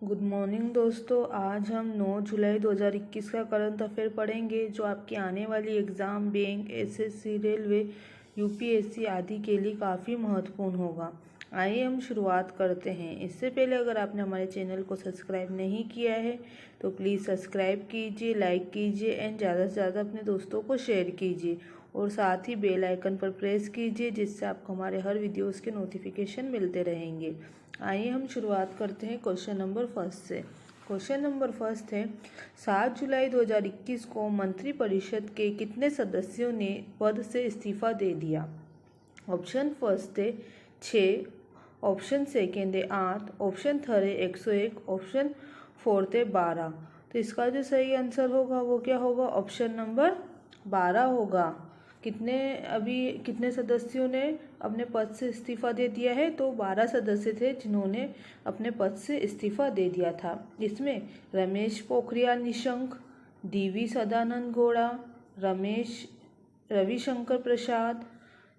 Good morning दोस्तों। आज हम 9 जुलाई 2021 का करंट अफेयर पढ़ेंगे जो आपकी आने वाली exam bank, SSC, railway, UPSC आदि के लिए काफ़ी महत्वपूर्ण होगा। आइए हम शुरुआत करते हैं। इससे पहले अगर आपने हमारे चैनल को सब्सक्राइब नहीं किया है तो प्लीज़ सब्सक्राइब कीजिए, लाइक कीजिए एंड ज़्यादा से ज़्यादा अपने दोस्तों को शेयर कीजिए और साथ ही बेल आइकन पर प्रेस कीजिए जिससे आपको हमारे हर वीडियोज़ के नोटिफिकेशन मिलते रहेंगे। आइए हम शुरुआत करते हैं क्वेश्चन नंबर फर्स्ट से। क्वेश्चन नंबर फर्स्ट है 7 जुलाई 2021 को मंत्रिपरिषद के कितने सदस्यों ने पद से इस्तीफा दे दिया। ऑप्शन फर्स्ट है 6, ऑप्शन सेकेंड है 8, ऑप्शन थर्ड है 101, ऑप्शन फोर्थ है 12। तो इसका जो सही आंसर होगा वो क्या होगा? ऑप्शन नंबर 12 होगा। कितने सदस्यों ने अपने पद से इस्तीफा दे दिया है? तो 12 सदस्य थे जिन्होंने अपने पद से इस्तीफा दे दिया था। इसमें रमेश पोखरियाल निशंक, डीवी सदानंद गौड़ा, रविशंकर प्रसाद,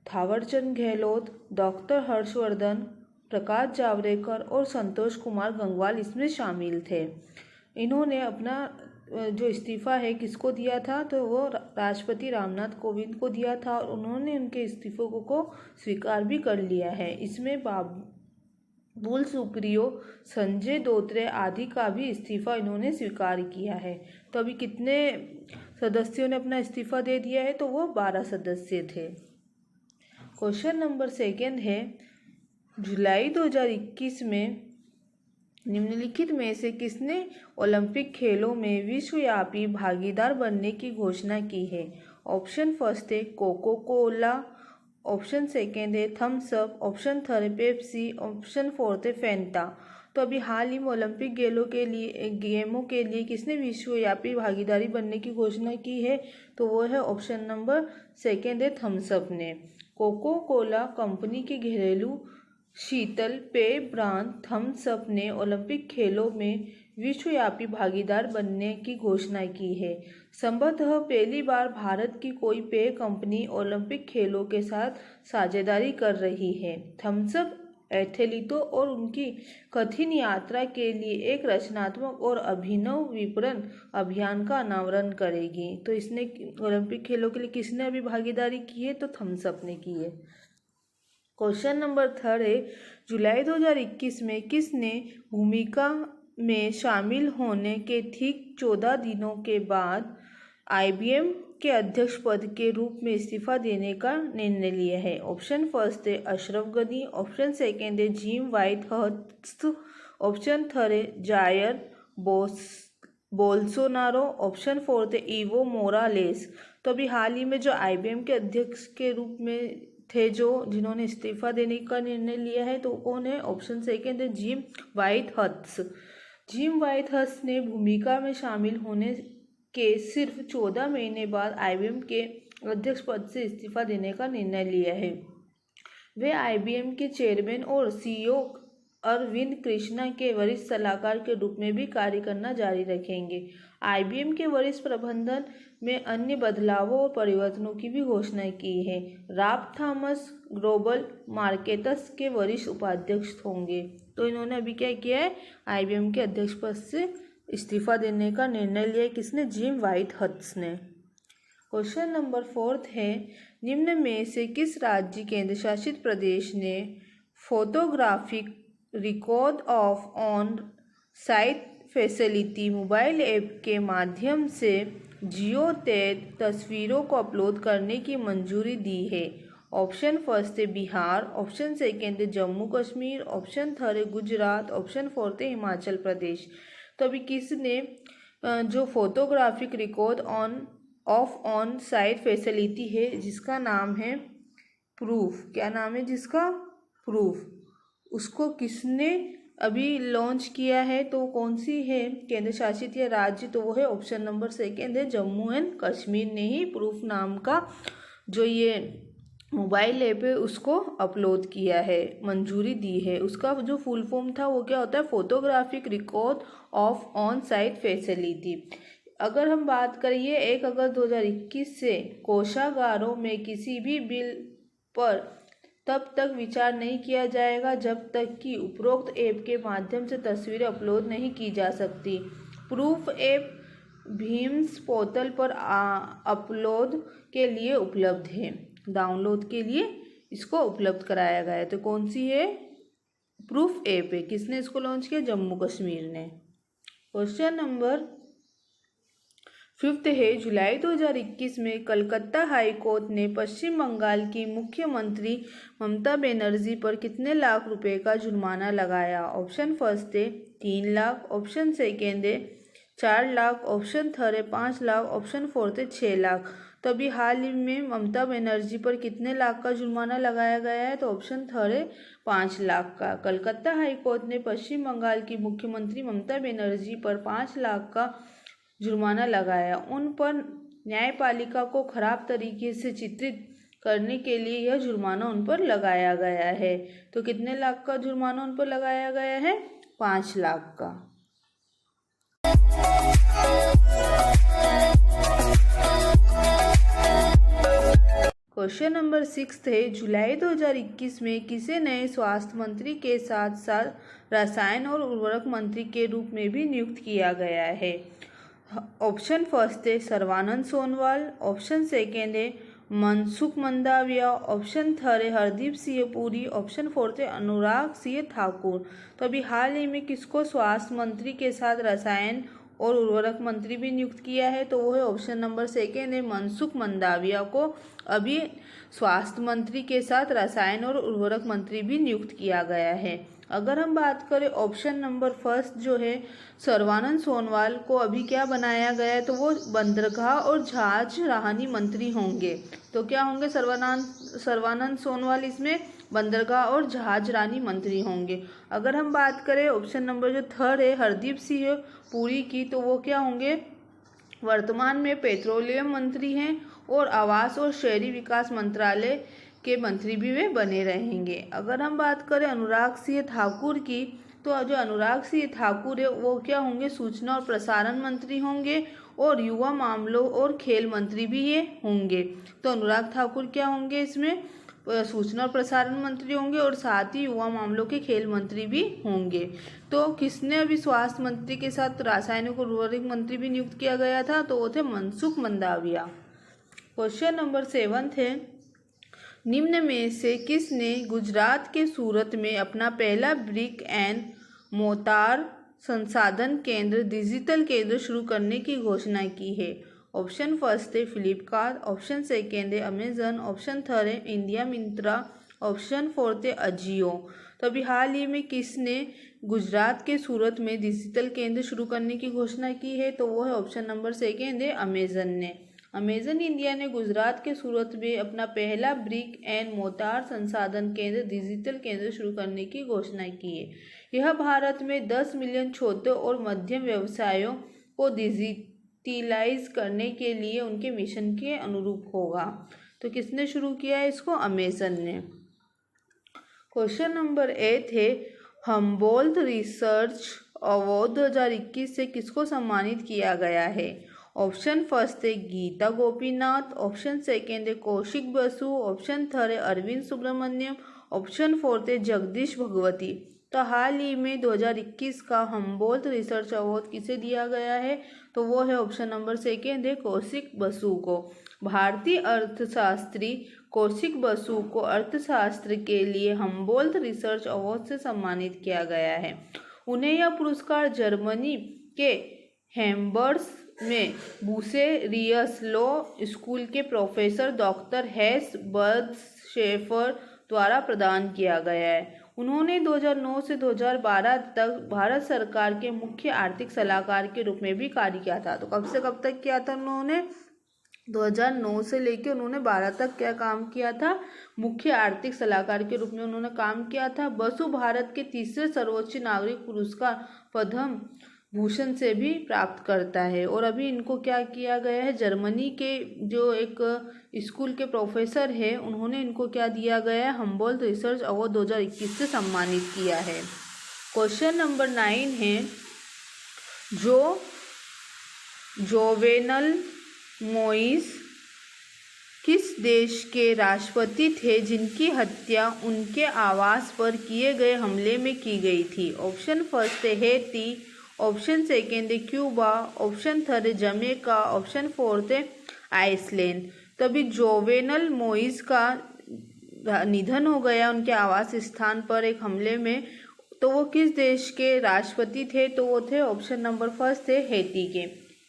थावरचंद गहलोत, डॉक्टर हर्षवर्धन, प्रकाश जावड़ेकर और संतोष कुमार गंगवार इसमें शामिल थे। इन्होंने अपना जो इस्तीफा है किसको दिया था? तो वो राष्ट्रपति रामनाथ कोविंद को दिया था और उन्होंने उनके इस्तीफों को स्वीकार भी कर लिया है। इसमें बाबुल सुप्रियो, संजय धोत्रे आदि का भी इस्तीफा इन्होंने स्वीकार किया है। तो अभी कितने सदस्यों ने अपना इस्तीफा दे दिया है? तो वो 12 सदस्य थे। क्वेश्चन नंबर सेकेंड है जुलाई 2021 में निम्नलिखित में से किसने ओलंपिक खेलों में विश्वव्यापी भागीदार बनने की घोषणा की है? ऑप्शन फर्स्ट है कोको कोला, ऑप्शन सेकेंड है थम्स अप, ऑप्शन थर्ड है पेप्सी, ऑप्शन फोर्थ है फैंटा। तो अभी हाल ही में ओलंपिक गेमों के लिए किसने विश्वव्यापी भागीदारी बनने की घोषणा की है? तो वो है ऑप्शन नंबर सेकेंड है थम्स अप ने। कोको कोला कंपनी के घरेलू शीतल पेय ब्रांड थम्स अप ने ओलंपिक खेलों में विश्वव्यापी भागीदार बनने की घोषणा की है। संभवतः पहली बार भारत की कोई पेय कंपनी ओलंपिक खेलों के साथ साझेदारी कर रही है। थम्स अप एथलीटों और उनकी कठिन यात्रा के लिए एक रचनात्मक और अभिनव विपणन अभियान का अनावरण करेगी। तो इसने ओलंपिक खेलों के लिए किसने अभी भागीदारी की है? तो थम्स अप ने की है। क्वेश्चन नंबर थर्ड है जुलाई 2021 में किसने भूमिका में शामिल होने के ठीक 14 दिनों के बाद आईबीएम के अध्यक्ष पद के रूप में इस्तीफा देने का निर्णय लिया है? ऑप्शन फर्स्ट है अशरफ गनी, ऑप्शन सेकेंड है जिम व्हाइटहर्स्ट, ऑप्शन थर्ड है जायर बोल्सोनारो, ऑप्शन फोर्थ है इवो मोरालेस। तो अभी हाल ही में जो आईबीएम के अध्यक्ष के रूप में थे जिन्होंने इस्तीफा देने का निर्णय लिया है तो कौन है? ऑप्शन सेकेंड है जिम व्हाइटहर्स्ट। जिम व्हाइटहर्स्ट ने भूमिका में शामिल होने के सिर्फ 14 महीने बाद आईबीएम के अध्यक्ष पद से इस्तीफा देने का निर्णय लिया है। वे आईबीएम के चेयरमैन और सीईओ अरविंद कृष्णा के वरिष्ठ सलाहकार के रूप में भी कार्य करना जारी रखेंगे। आईबीएम के वरिष्ठ प्रबंधन में अन्य बदलावों और परिवर्तनों की भी घोषणा की है। राब थॉमस ग्लोबल मार्केट्स के वरिष्ठ उपाध्यक्ष होंगे। तो इन्होंने अभी क्या किया है? आईबीएम के अध्यक्ष पद से इस्तीफा देने का निर्णय लिया। किसने? जिम व्हाइटहर्स्ट ने। क्वेश्चन नंबर फोर्थ है निम्न में से किस राज्य केंद्र शासित प्रदेश ने photographic record of on site facility mobile app के माध्यम से जियो टैग तस्वीरों को अपलोड करने की मंजूरी दी है? ऑप्शन फर्स्ट है बिहार, ऑप्शन सेकेंड है जम्मू कश्मीर, ऑप्शन थर्ड है गुजरात, ऑप्शन फोर्थ है हिमाचल प्रदेश। तो अभी किसने जो photographic record on site facility है जिसका नाम है प्रूफ, क्या नाम है जिसका? प्रूफ, उसको किसने अभी लॉन्च किया है? तो कौन सी है केंद्र शासित या राज्य? तो वो है ऑप्शन नंबर सेकेंड है जम्मू एंड कश्मीर ने ही प्रूफ नाम का जो ये मोबाइल ऐप है उसको अपलोड किया है, मंजूरी दी है। उसका जो फुल फॉर्म था वो क्या होता है? Photographic record of on site facility. अगर हम बात करिए 1 अगस्त 2021 से कोषागारों में किसी भी बिल पर तब तक विचार नहीं किया जाएगा जब तक कि उपरोक्त ऐप के माध्यम से तस्वीरें अपलोड नहीं की जा सकती। प्रूफ ऐप भीम्स पोर्टल पर अपलोड के लिए उपलब्ध है, डाउनलोड के लिए इसको उपलब्ध कराया गया है। तो कौन सी है? प्रूफ ऐप है। किसने इसको लॉन्च किया? जम्मू कश्मीर ने। क्वेश्चन नंबर 5 है, जुलाई 2021 में कलकत्ता हाई कोर्ट ने पश्चिम बंगाल की मुख्यमंत्री ममता बनर्जी पर कितने लाख रुपए का जुर्माना लगाया? ऑप्शन फर्स्ट है 3 लाख, ऑप्शन सेकेंड है 4 लाख, ऑप्शन थर्ड है 5 लाख, ऑप्शन फोर्थ है 6 लाख। तो अभी हाल ही में ममता बनर्जी पर कितने लाख का जुर्माना लगाया गया है? तो ऑप्शन थर्ड है 5 लाख का। कलकत्ता हाई कोर्ट ने पश्चिम बंगाल की मुख्यमंत्री ममता बनर्जी पर 5 लाख का जुर्माना लगाया। उन पर न्यायपालिका को खराब तरीके से चित्रित करने के लिए यह जुर्माना उन पर लगाया गया है। तो कितने लाख का जुर्माना उन पर लगाया गया है? 5 लाख का। क्वेश्चन नंबर 6 है, जुलाई 2021 में किसे नए स्वास्थ्य मंत्री के साथ साथ रसायन और उर्वरक मंत्री के रूप में भी नियुक्त किया गया है? ऑप्शन फर्स्ट है सर्बानंद सोनोवाल, ऑप्शन सेकेंड है मनसुख मंडाविया, ऑप्शन थर्ड है हरदीप सिंह पुरी, ऑप्शन फोर्थ है अनुराग सिंह ठाकुर। तो अभी हाल ही में किसको स्वास्थ्य मंत्री के साथ रसायन और उर्वरक मंत्री भी नियुक्त किया है? तो वो है ऑप्शन नंबर सेकेंड है मनसुख मंडाविया को अभी स्वास्थ्य मंत्री के साथ रसायन और उर्वरक मंत्री भी नियुक्त किया गया है। अगर हम बात करें ऑप्शन नंबर फर्स्ट जो है सर्बानंद सोनोवाल को अभी क्या बनाया गया है? तो वो बंदरगाह और जहाज राहनी मंत्री होंगे। तो क्या होंगे? सर्बानंद सोनोवाल इसमें बंदरगाह और जहाज रानी मंत्री होंगे। अगर हम बात करें ऑप्शन नंबर जो थर्ड है हरदीप सिंह पुरी की, तो वो क्या होंगे? वर्तमान में पेट्रोलियम मंत्री हैं और आवास और शहरी विकास मंत्रालय के मंत्री भी वे बने रहेंगे। अगर हम बात करें अनुराग सिंह ठाकुर की, तो जो अनुराग सिंह ठाकुर है वो क्या होंगे? सूचना और प्रसारण मंत्री होंगे और युवा मामलों और खेल मंत्री भी ये होंगे। तो अनुराग ठाकुर क्या होंगे? इसमें सूचना और प्रसारण मंत्री होंगे और साथ ही युवा मामलों के खेल मंत्री भी होंगे। तो किसने अभी स्वास्थ्य मंत्री के साथ रासायनिक और उर्वरक मंत्री भी नियुक्त किया गया था? तो वो थे मनसुख मंडाविया। क्वेश्चन नंबर 7 है, निम्न में से किसने गुजरात के सूरत में अपना पहला ब्रिक एंड मोर्टार संसाधन केंद्र डिजिटल केंद्र शुरू करने की घोषणा की है? ऑप्शन फर्स्ट है फ्लिपकार्ट, ऑप्शन सेकेंड है अमेजन, ऑप्शन थर्ड है इंडिया मिंत्रा, ऑप्शन फोर्थ है अजियो। तो अभी हाल ही में किसने गुजरात के सूरत में डिजिटल केंद्र शुरू करने की घोषणा की है? तो वो है ऑप्शन नंबर सेकेंड है अमेजन ने। अमेजन इंडिया ने गुजरात के सूरत में अपना पहला ब्रिक एंड मोर्टार संसाधन केंद्र डिजिटल केंद्र शुरू करने की घोषणा की है। यह भारत में 10 मिलियन छोटे और मध्यम व्यवसायों को डिजिटलाइज करने के लिए उनके मिशन के अनुरूप होगा। तो किसने शुरू किया है इसको? अमेजन ने। क्वेश्चन नंबर 8 है, हम्बोल्ट रिसर्च अवार्ड 2021 से किसको सम्मानित किया गया है? ऑप्शन फर्स्ट है गीता गोपीनाथ, ऑप्शन सेकेंड है कौशिक बसु, ऑप्शन थर्ड है अरविंद सुब्रमण्यम, ऑप्शन फोर्थ है जगदीश भगवती। तो हाल ही में 2021 का हम्बोल्ट रिसर्च अवार्ड किसे दिया गया है? तो वो है ऑप्शन नंबर सेकेंड है कौशिक बसु को। भारतीय अर्थशास्त्री कौशिक बसु को अर्थशास्त्र के लिए हम्बोल्ट रिसर्च अवार्ड से सम्मानित किया गया है। उन्हें यह पुरस्कार जर्मनी के हैम्बर्ग में बुसेरियस लॉ स्कूल के प्रोफेसर डॉक्टर हेस बर्गशेफर द्वारा प्रदान किया गया है। उन्होंने 2009 से 2012 तक भारत सरकार के मुख्य आर्थिक सलाहकार के रूप में भी कार्य किया था। तो कब से कब तक किया था उन्होंने? 2009 से लेकर उन्होंने 12 तक क्या काम किया था? मुख्य आर्थिक सलाहकार के रूप में उन्होंने काम किया था। बसु भारत के तीसरे सर्वोच्च नागरिक पुरस्कार पद्म भूषण से भी प्राप्त करता है। और अभी इनको क्या किया गया है? जर्मनी के जो एक स्कूल के प्रोफेसर है उन्होंने इनको क्या दिया गया है? हम्बोल्ट रिसर्च अवार्ड 2021 से सम्मानित किया है। क्वेश्चन नंबर 9 है, जोवेनल मोइस किस देश के राष्ट्रपति थे जिनकी हत्या उनके आवास पर किए गए हमले में की गई थी? ऑप्शन फर्स्ट है हेती, ऑप्शन सेकेंड है क्यूबा, ऑप्शन थर्ड है जमैका, ऑप्शन फोर्थ है आइसलैंड। तभी जोवेनल मोइस का निधन हो गया उनके आवास स्थान पर एक हमले में। तो वो किस देश के राष्ट्रपति थे? तो वो थे ऑप्शन नंबर फर्स्ट थे हेती के।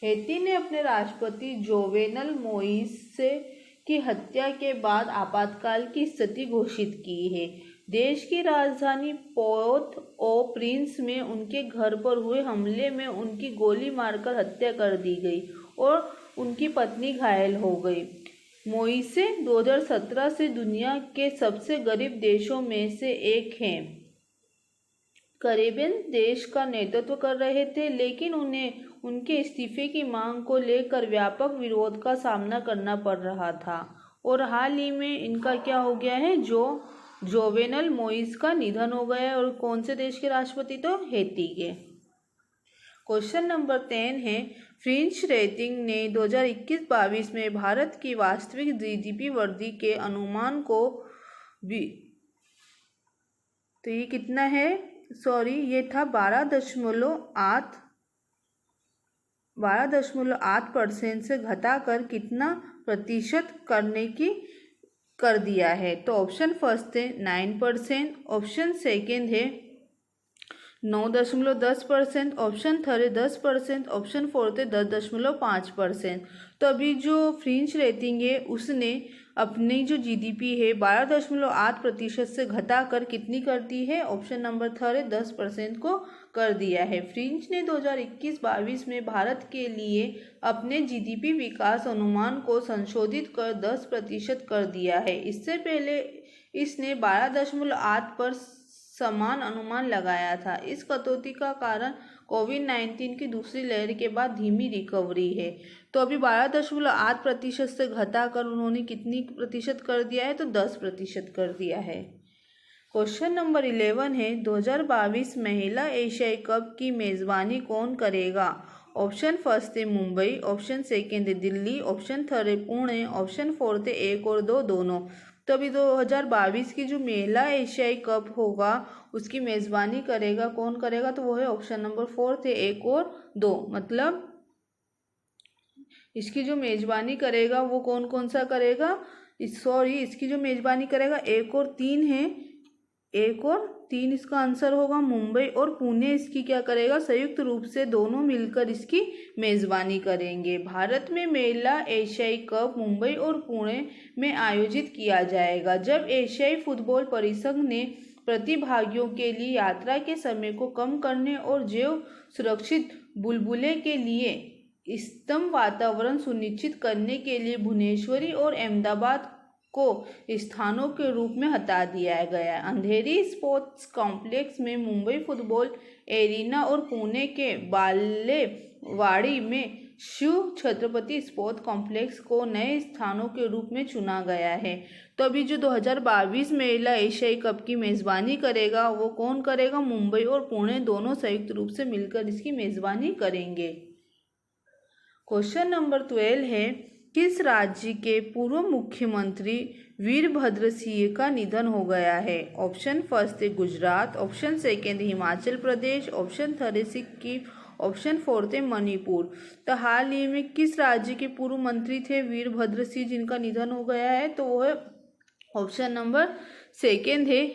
हेती ने अपने राष्ट्रपति जोवेनल मोइस की हत्या के बाद आपातकाल की स्थिति घोषित की है। देश की राजधानी पोर्ट ओ प्रिंस में उनके घर पर हुए हमले में उनकी गोली मारकर हत्या कर दी गई और उनकी पत्नी घायल हो गई। मोइसे 2017 से दुनिया के सबसे गरीब देशों में से एक हैं। कैरेबियन देश का नेतृत्व कर रहे थे, लेकिन उन्हें उनके इस्तीफे की मांग को लेकर व्यापक विरोध का सामना करना पड़ रहा था और हाल ही में इनका क्या हो गया है, जोवेनल मोइस का निधन हो गया है। और कौन से देश के राष्ट्रपति? तो हेती के। क्वेश्चन नंबर 10 है, फिंच रेटिंग ने 2021-22 में भारत की वास्तविक जीडीपी वृद्धि के अनुमान को भी, तो ये कितना है? ये था 12.8% से घटाकर कितना प्रतिशत करने की कर दिया है? तो ऑप्शन फर्स्ट है 9%, ऑप्शन सेकेंड है 9.10%, ऑप्शन थर्ड है 10%, ऑप्शन फोर्थ है 10.5%। तो अभी जो फिंच रेटिंग है उसने अपनी जो जीडीपी है 12.8% से घटाकर कितनी कर दी है? ऑप्शन नंबर थर्ड है 10% को कर दिया है। फिंच ने 2021-22 में भारत के लिए अपने जीडीपी विकास अनुमान को संशोधित कर 10% कर दिया है। इससे पहले इसने 12.8 पर समान अनुमान लगाया था। इस कटौती का कारण कोविड-19 की दूसरी लहर के बाद धीमी रिकवरी है। तो अभी 12.8% से घटाकर उन्होंने कितनी प्रतिशत कर दिया है? तो 10% कर दिया है। क्वेश्चन नंबर 11 है, 2022 महिला एशियाई कप की मेजबानी कौन करेगा? ऑप्शन फर्स्ट है मुंबई, ऑप्शन सेकेंड है दिल्ली, ऑप्शन थर्ड है पुणे, ऑप्शन फोर्थ है 1 और 2 दोनों। तो अभी 2022 की जो महिला एशियाई कप होगा उसकी मेजबानी करेगा कौन करेगा? तो वो है ऑप्शन नंबर फोर्थ है 1 और 2। मतलब इसकी जो मेजबानी करेगा वो कौन कौन सा करेगा? इसकी जो मेजबानी करेगा 1 और 3 है। 1 और 3 इसका आंसर होगा। मुंबई और पुणे इसकी क्या करेगा? संयुक्त रूप से दोनों मिलकर इसकी मेजबानी करेंगे। भारत में महिला एशियाई कप मुंबई और पुणे में आयोजित किया जाएगा। जब एशियाई फुटबॉल परिसंघ ने प्रतिभागियों के लिए यात्रा के समय को कम करने और जैव सुरक्षित बुलबुले के लिए इष्टतम वातावरण सुनिश्चित करने के लिए भुवनेश्वरी और अहमदाबाद को स्थानों के रूप में हटा दिया गया। अंधेरी स्पोर्ट्स कॉम्प्लेक्स में मुंबई फुटबॉल एरिना और पुणे के बालेवाड़ी में शिव छत्रपति स्पोर्ट्स कॉम्प्लेक्स को नए स्थानों के रूप में चुना गया है। तो अभी जो 2022 महिला एशियाई कप की मेजबानी करेगा वो कौन करेगा? मुंबई और पुणे दोनों संयुक्त रूप से मिलकर इसकी मेजबानी करेंगे। क्वेश्चन नंबर 12 है, किस राज्य के पूर्व मुख्यमंत्री वीरभद्र सिंह का निधन हो गया है? ऑप्शन फर्स्ट है Gujarat, option second Himachal Pradesh, option third है सिक्किम, ऑप्शन फोर्थ है मणिपुर। तो हाल ही में किस राज्य के पूर्व मंत्री थे वीरभद्र सिंह जिनका निधन हो गया है? तो वो है ऑप्शन नंबर सेकेंड है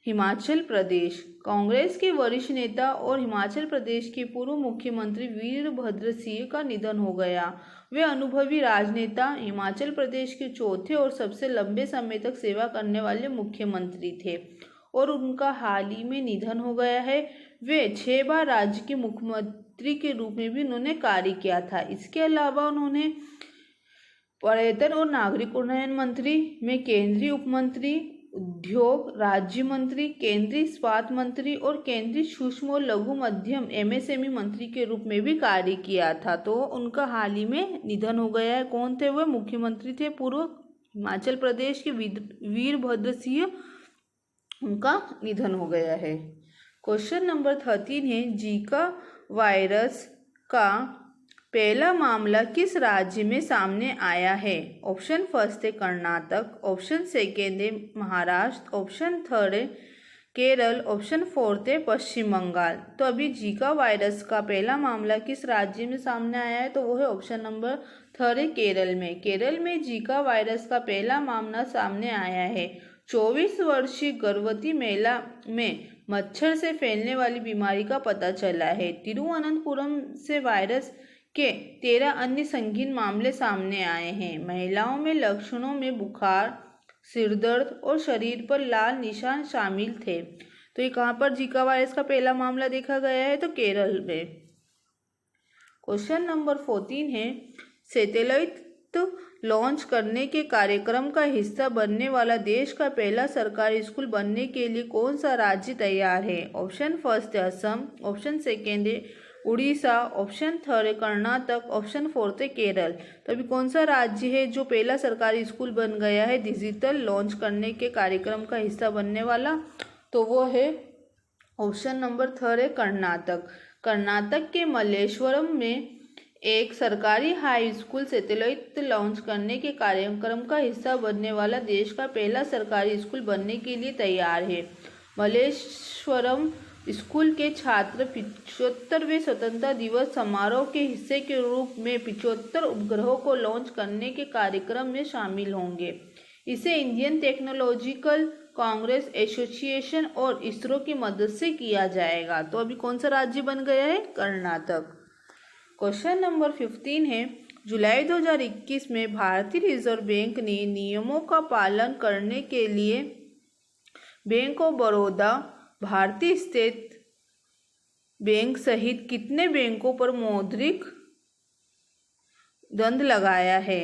हिमाचल प्रदेश। कांग्रेस के वरिष्ठ नेता और हिमाचल प्रदेश के पूर्व मुख्यमंत्री वीरभद्र सिंह का निधन हो गया। वे अनुभवी राजनेता, हिमाचल प्रदेश के चौथे और सबसे लंबे समय तक सेवा करने वाले मुख्यमंत्री थे और उनका हाल ही में निधन हो गया है। वे 6 बार राज्य के मुख्यमंत्री के रूप में भी उन्होंने कार्य किया था। इसके अलावा उन्होंने पर्यटन और नागरिक उन्नयन मंत्री में केंद्रीय उपमंत्री, उद्योग राज्य मंत्री, केंद्रीय इस्पात मंत्री और केंद्रीय सूक्ष्म और लघु मध्यम एमएसएमई मंत्री के रूप में भी कार्य किया था। तो उनका हाल ही में निधन हो गया है। कौन थे वह? मुख्यमंत्री थे पूर्व हिमाचल प्रदेश के वीरभद्र सिंह, उनका निधन हो गया है। क्वेश्चन नंबर 13 है, जीका वायरस का पहला मामला किस राज्य में सामने आया है? ऑप्शन फर्स्ट है कर्नाटक, ऑप्शन सेकेंड है महाराष्ट्र, ऑप्शन थर्ड है केरल, ऑप्शन फोर्थ है पश्चिम बंगाल। तो अभी जीका वायरस का पहला मामला किस राज्य में सामने आया है? तो वो है ऑप्शन नंबर थर्ड है केरल में। केरल में जीका वायरस का पहला मामला सामने आया है। 24 वर्षीय गर्भवती महिला में मच्छर से फैलने वाली बीमारी का पता चला है। तिरुवनंतपुरम से वायरस के 13 अन्य संगीन मामले सामने आए हैं। महिलाओं में लक्षणों में बुखार, सिरदर्द और शरीर पर लाल निशान शामिल थे। तो ये कहाँ पर जीका वायरस का पहला मामला देखा गया है? तो केरल में। क्वेश्चन नंबर 14 है, सैटेलाइट लॉन्च करने के कार्यक्रम का हिस्सा बनने वाला देश का पहला सरकारी स्कूल बनने के लिए कौन सा राज्य तैयार है? ऑप्शन फर्स्ट है असम, ऑप्शन सेकेंड है उड़ीसा, ऑप्शन थर्ड है कर्नाटक, ऑप्शन फोर्थ है केरल। तो अभी कौन सा राज्य है जो पहला सरकारी स्कूल बन गया है डिजिटल लॉन्च करने के कार्यक्रम का हिस्सा बनने वाला? तो वो है ऑप्शन नंबर थर्ड है कर्नाटक। कर्नाटक के मल्लेश्वरम में एक सरकारी हाई स्कूल सैटेलाइट लॉन्च करने के कार्यक्रम का हिस्सा बनने वाला देश का पहला सरकारी स्कूल बनने के लिए तैयार है। मल्लेश्वरम स्कूल के छात्र 75वें स्वतंत्रता दिवस समारोह के हिस्से के रूप में 75 उपग्रहों को लॉन्च करने के कार्यक्रम में शामिल होंगे। इसे इंडियन टेक्नोलॉजिकल कांग्रेस एसोसिएशन और इसरो की मदद से किया जाएगा। तो अभी कौन सा राज्य बन गया है? कर्नाटक। क्वेश्चन नंबर 15 है, जुलाई 2021 में भारतीय रिजर्व बैंक ने नियमों का पालन करने के लिए बैंक ऑफ बड़ौदा, भारतीय स्टेट बैंक सहित कितने बैंकों पर मौद्रिक दंड लगाया है?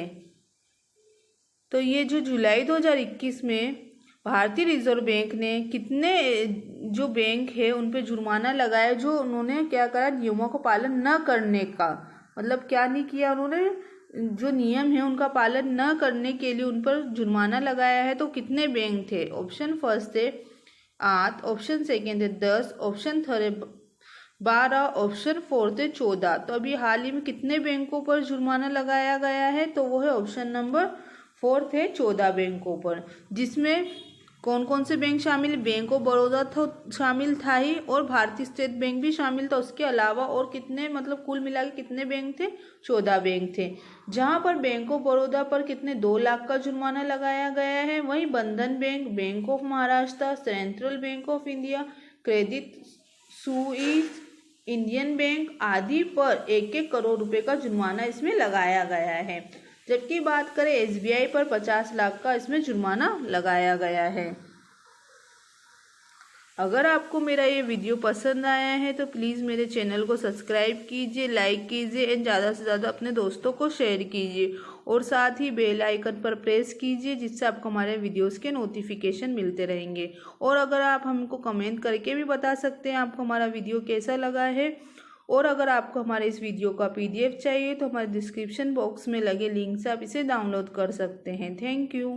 तो ये जो जुलाई 2021 में भारतीय रिजर्व बैंक ने कितने जो बैंक है उन पे जुर्माना लगाया, जो उन्होंने क्या करा, नियमों का पालन न करने का। मतलब क्या नहीं किया उन्होंने, जो नियम है उनका पालन न करने के लिए उन पर जुर्माना लगाया है। तो कितने बैंक थे? ऑप्शन फर्स्ट है 8, ऑप्शन सेकेंड है 10, ऑप्शन थर्ड है 12, ऑप्शन फोर्थ है 14। तो अभी हाल ही में कितने बैंकों पर जुर्माना लगाया गया है? तो वो है ऑप्शन नंबर फोर्थ है 14 बैंकों पर। जिसमें कौन कौन से बैंक शामिल? बैंक ऑफ बड़ौदा तो शामिल था ही, और भारतीय स्टेट बैंक भी शामिल था। उसके अलावा और कितने, मतलब कुल मिला के कितने बैंक थे? 14 बैंक थे। जहां पर बैंक ऑफ बड़ौदा पर कितने 2 लाख का जुर्माना लगाया गया है, वहीं Bandhan bank, bank of Maharashtra, central bank of India, Credit Suisse, Indian bank आदि पर 1-1 करोड़ रुपए का जुर्माना इसमें लगाया गया है। जबकि बात करें एसबीआई पर 50 लाख का इसमें जुर्माना लगाया गया है। अगर आपको मेरा ये वीडियो पसंद आया है तो प्लीज़ मेरे चैनल को सब्सक्राइब कीजिए, लाइक कीजिए एंड ज़्यादा से ज़्यादा अपने दोस्तों को शेयर कीजिए, और साथ ही बेल आइकन पर प्रेस कीजिए, जिससे आपको हमारे वीडियोस के नोटिफिकेशन मिलते रहेंगे। और अगर आप हमको कमेंट करके भी बता सकते हैं आपको हमारा वीडियो कैसा लगा है। और अगर आपको हमारे इस वीडियो का PDF चाहिए तो हमारे डिस्क्रिप्शन बॉक्स में लगे लिंक से आप इसे डाउनलोड कर सकते हैं। Thank you.